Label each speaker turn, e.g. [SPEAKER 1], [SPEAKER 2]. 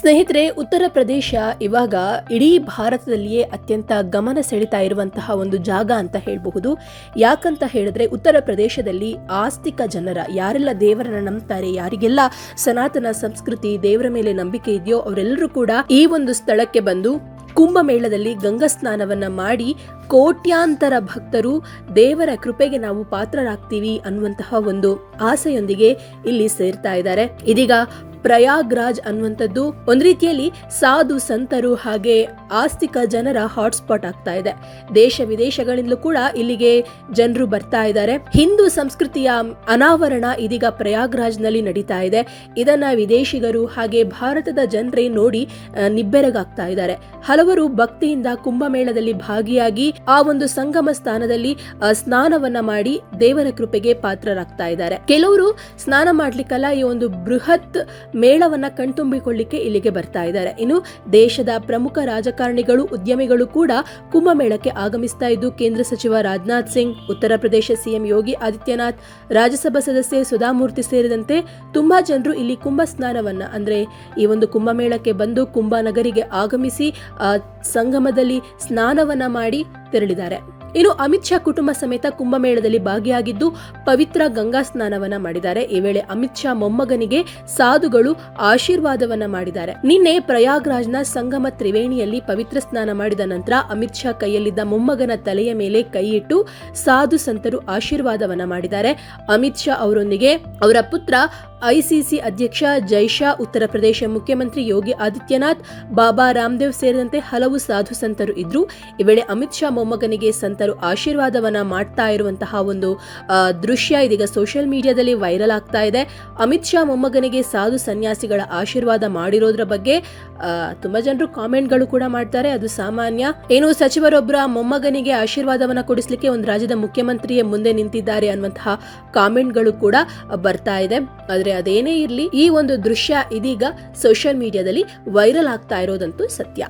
[SPEAKER 1] ಸ್ನೇಹಿತರೆ, ಉತ್ತರ ಪ್ರದೇಶ ಇವಾಗ ಇಡೀ ಭಾರತದಲ್ಲಿಯೇ ಅತ್ಯಂತ ಗಮನ ಸೆಳೀತಾ ಇರುವಂತಹ ಒಂದು ಜಾಗ ಅಂತ ಹೇಳಬಹುದು. ಯಾಕಂತ ಹೇಳಿದ್ರೆ ಉತ್ತರ ಪ್ರದೇಶದಲ್ಲಿ ಆಸ್ತಿಕ ಜನರ, ಯಾರೆಲ್ಲ ದೇವರನ್ನ ನಂಬ್ತಾರೆ, ಯಾರಿಗೆಲ್ಲ ಸನಾತನ ಸಂಸ್ಕೃತಿ ದೇವರ ಮೇಲೆ ನಂಬಿಕೆ ಇದೆಯೋ ಅವರೆಲ್ಲರೂ ಕೂಡ ಈ ಒಂದು ಸ್ಥಳಕ್ಕೆ ಬಂದು ಕುಂಭಮೇಳದಲ್ಲಿ ಗಂಗಾ ಸ್ನಾನವನ್ನ ಮಾಡಿ ಕೋಟ್ಯಾಂತರ ಭಕ್ತರು ದೇವರ ಕೃಪೆಗೆ ನಾವು ಪಾತ್ರರಾಗ್ತೀವಿ ಅನ್ನುವಂತಹ ಒಂದು ಆಸೆಯೊಂದಿಗೆ ಇಲ್ಲಿ ಸೇರ್ತಾ ಇದ್ದಾರೆ. ಇದೀಗ ಪ್ರಯಾಗ್ರಾಜ್ ಅನ್ನುವಂಥದ್ದು ಒಂದ್ ರೀತಿಯಲ್ಲಿ ಸಾಧು ಸಂತರು ಹಾಗೆ ಆಸ್ತಿಕ ಜನರ ಹಾಟ್ಸ್ಪಾಟ್ ಆಗ್ತಾ ಇದೆ. ದೇಶ ವಿದೇಶಗಳಿಂದಲೂ ಕೂಡ ಇಲ್ಲಿಗೆ ಜನರು ಬರ್ತಾ ಇದ್ದಾರೆ. ಹಿಂದೂ ಸಂಸ್ಕೃತಿಯ ಅನಾವರಣ ಇದೀಗ ಪ್ರಯಾಗ್ರಾಜ್ ನಲ್ಲಿ ನಡೀತಾ ಇದೆ. ಇದನ್ನ ವಿದೇಶಿಗರು ಹಾಗೆ ಭಾರತದ ಜನರೇ ನೋಡಿ ನಿಬ್ಬೆರಗಾಗ್ತಾ ಇದ್ದಾರೆ. ಹಲವರು ಭಕ್ತಿಯಿಂದ ಕುಂಭಮೇಳದಲ್ಲಿ ಭಾಗಿಯಾಗಿ ಆ ಒಂದು ಸಂಗಮ ಸ್ಥಾನದಲ್ಲಿ ಸ್ನಾನವನ್ನ ಮಾಡಿ ದೇವರ ಕೃಪೆಗೆ ಪಾತ್ರರಾಗ್ತಾ ಇದ್ದಾರೆ. ಕೆಲವರು ಸ್ನಾನ ಮಾಡ್ಲಿಕ್ಕಲ್ಲ, ಈ ಒಂದು ಬೃಹತ್ ಮೇಳವನ್ನ ಕಣ್ತುಂಬಿಕೊಳ್ಳಿಕ್ಕೆ ಇಲ್ಲಿಗೆ ಬರ್ತಾ ಇದ್ದಾರೆ. ಇನ್ನು ದೇಶದ ಪ್ರಮುಖ ರಾಜಕಾರಣಿಗಳು, ಉದ್ಯಮಿಗಳು ಕೂಡ ಕುಂಭಮೇಳಕ್ಕೆ ಆಗಮಿಸ್ತಾ ಇದ್ದು, ಕೇಂದ್ರ ಸಚಿವ ರಾಜನಾಥ್ ಸಿಂಗ್, ಉತ್ತರ ಪ್ರದೇಶ ಸಿಎಂ ಯೋಗಿ ಆದಿತ್ಯನಾಥ್, ರಾಜ್ಯಸಭಾ ಸದಸ್ಯೆ ಸುಧಾಮೂರ್ತಿ ಸೇರಿದಂತೆ ತುಂಬಾ ಜನರು ಇಲ್ಲಿ ಕುಂಭ ಸ್ನಾನವನ್ನ ಅಂದ್ರೆ ಈ ಒಂದು ಕುಂಭಮೇಳಕ್ಕೆ ಬಂದು ಕುಂಭನಗರಿಗೆ ಆಗಮಿಸಿ ಸಂಗಮದಲ್ಲಿ ಸ್ನಾನವನ್ನ ಮಾಡಿ ತೆರಳಿದ್ದಾರೆ. ಇನ್ನು ಅಮಿತ್ ಶಾ ಕುಟುಂಬ ಸಮೇತ ಕುಂಭಮೇಳದಲ್ಲಿ ಭಾಗಿಯಾಗಿದ್ದು ಪವಿತ್ರ ಗಂಗಾ ಸ್ನಾನವನ್ನ ಮಾಡಿದ್ದಾರೆ. ಈ ವೇಳೆ ಅಮಿತ್ ಶಾ ಮೊಮ್ಮಗನಿಗೆ ಸಾಧುಗಳು ಆಶೀರ್ವಾದವನ್ನ ಮಾಡಿದ್ದಾರೆ. ನಿನ್ನೆ ಪ್ರಯಾಗ್ರಾಜ್ನ ಸಂಗಮ ತ್ರಿವೇಣಿಯಲ್ಲಿ ಪವಿತ್ರ ಸ್ನಾನ ಮಾಡಿದ ನಂತರ ಅಮಿತ್ ಶಾ ಕೈಯಲ್ಲಿದ್ದ ಮೊಮ್ಮಗನ ತಲೆಯ ಮೇಲೆ ಕೈ ಇಟ್ಟು ಸಾಧು ಸಂತರು ಆಶೀರ್ವಾದವನ್ನ ಮಾಡಿದ್ದಾರೆ. ಅಮಿತ್ ಶಾ ಅವರೊಂದಿಗೆ ಅವರ ಪುತ್ರ ಐಸಿಸಿ ಅಧ್ಯಕ್ಷ ಜೈಶಾ, ಉತ್ತರ ಪ್ರದೇಶ ಮುಖ್ಯಮಂತ್ರಿ ಯೋಗಿ ಆದಿತ್ಯನಾಥ್, ಬಾಬಾ ರಾಮದೇವ್ ಸೇರಿದಂತೆ ಹಲವು ಸಾಧು ಸಂತರು ಇದ್ರು. ಈ ವೇಳೆ ಅಮಿತ್ ಶಾ ಮೊಮ್ಮಗನಿಗೆ ಸಂತರು ಆಶೀರ್ವಾದವನ್ನ ಮಾಡ್ತಾ ಇರುವಂತಹ ಒಂದು ದೃಶ್ಯ ಇದೀಗ ಸೋಷಿಯಲ್ ಮೀಡಿಯಾದಲ್ಲಿ ವೈರಲ್ ಆಗ್ತಾ ಇದೆ. ಅಮಿತ್ ಶಾ ಮೊಮ್ಮಗನಿಗೆ ಸಾಧು ಸನ್ಯಾಸಿಗಳ ಆಶೀರ್ವಾದ ಮಾಡಿರೋದ್ರ ಬಗ್ಗೆ ತುಂಬಾ ಜನರು ಕಾಮೆಂಟ್ಗಳು ಕೂಡ ಮಾಡ್ತಾರೆ. ಅದು ಸಾಮಾನ್ಯ. ಏನು ಸಚಿವರೊಬ್ಬರ ಮೊಮ್ಮಗನಿಗೆ ಆಶೀರ್ವಾದವನ್ನ ಕೊಡಿಸ್ಲಿಕ್ಕೆ ಒಂದು ರಾಜ್ಯದ ಮುಖ್ಯಮಂತ್ರಿಯೇ ಮುಂದೆ ನಿಂತಿದ್ದಾರೆ ಅನ್ನುವಂತಹ ಕಾಮೆಂಟ್ಗಳು ಕೂಡ ಬರ್ತಾ ಇದೆ. ಆದ್ರೆ ಅದೇನೇ ಇರ್ಲಿ, ಈ ಒಂದು ದೃಶ್ಯ ಇದೀಗ ಸೋಷಿಯಲ್ ಮೀಡಿಯಾದಲ್ಲಿ ವೈರಲ್ ಆಗ್ತಾ ಇರೋದಂತೂ ಸತ್ಯ.